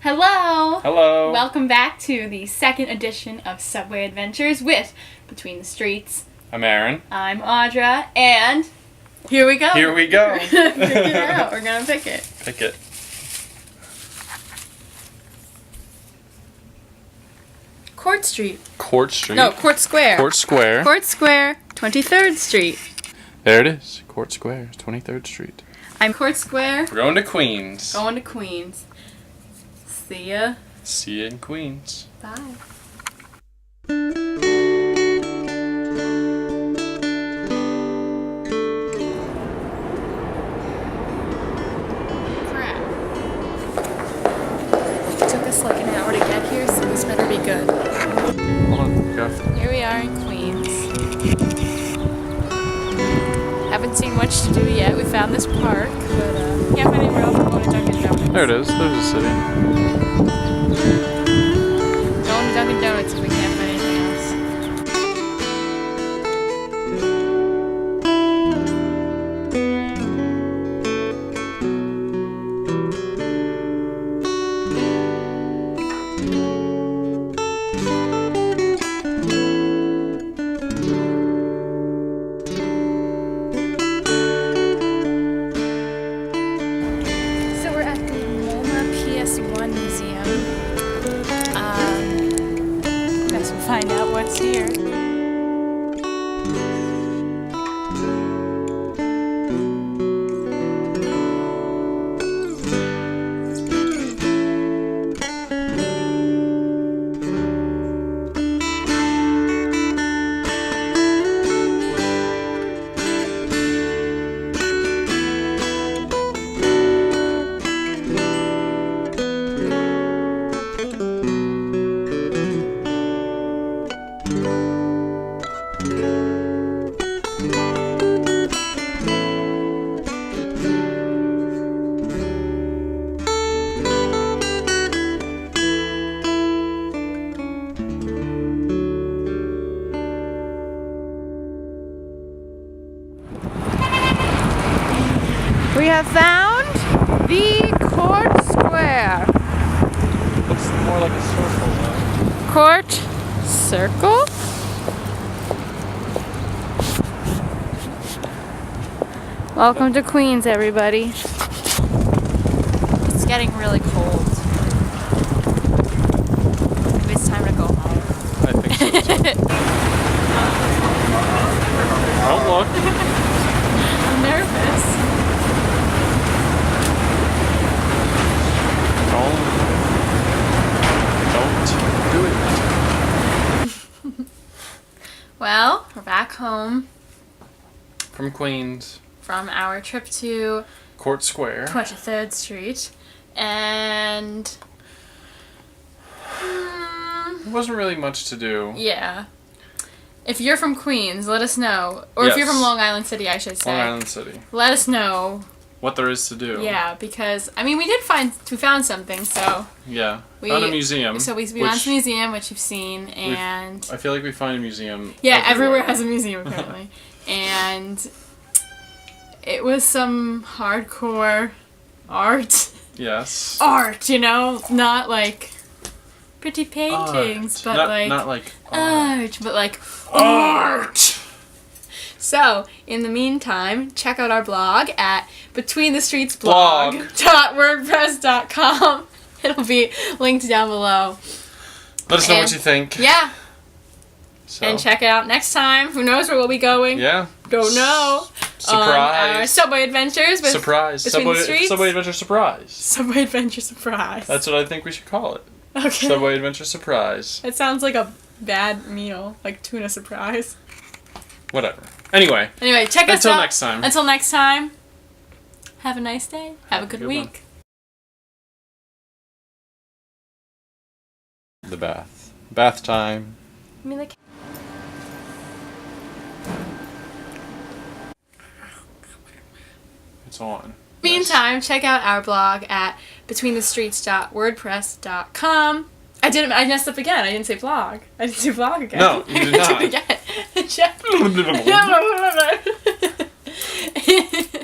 Hello! Hello! Welcome back to the second edition of Subway Adventures with Between the Streets. I'm Aaron. I'm Audra, and here we go. Here we go. We're gonna pick it out. We're gonna pick it. Pick it. Court Street. Court Street. No, Court Square. Court Square. Court Square, 23rd Street. There it is. Court Square, 23rd Street. I'm Court Square. We're going to Queens. Going to Queens. See ya. See you in Queens. Bye. Crap. It took us like an hour to get here, so this better be good. Hold on. Go. Here we are in Queens. Haven't seen much to do yet. We found this park, but can't find anywhere else to go to Dunkin' Donuts. There it is. There's the city. Going to Dunkin' Donuts if we can't find anything else. So we're at the MoMA PS1 Museum. Guess we'll find out what's here. We have found the Court Square. Looks more like a circle, though. Court Circle? Welcome to Queens, everybody. It's getting really cold. Maybe it's time to go home. I think so, too. Don't look. I'm nervous. Don't do it. Well, we're back home From Queens. from our trip to Court Square. 23rd Street, and There wasn't really much to do. yeah. If you're from Queens, let us know. Or if you're Yes. from Long Island City, I should say. Long Island City. Let us know. What there is to do. Yeah, because I mean we found something, so Yeah. we Found a museum. So we went which to the museum, which you've seen, and I feel like we find a museum. yeah, everywhere has a museum apparently. And it was some hardcore art. Yes. Art, you know, not like pretty paintings, Art. but like not like art, but like art. So, in the meantime, check out our blog at betweenthestreetsblog.wordpress.com. It'll be linked down below. Let us know And- what you think. Yeah, So. and check it out next time. Who knows where we'll be going? Yeah. Don't know. On our Surprise. Subway Adventures with Surprise. Between the Streets. Subway Adventure Surprise. Subway Adventure Surprise. That's what I think we should call it. okay. Subway Adventure Surprise. It sounds like a bad meal, like tuna surprise. Whatever. Anyway. Anyway, check us out. Until next time. Until next time. Have a nice day. Have a good one. week. The bath. Bath time. I mean, like. It's on. Meantime, check out our blog at betweenthestreets.wordpress.com. I messed up again. I didn't say blog. I didn't say blog again. No, you did not. I did it again. Check.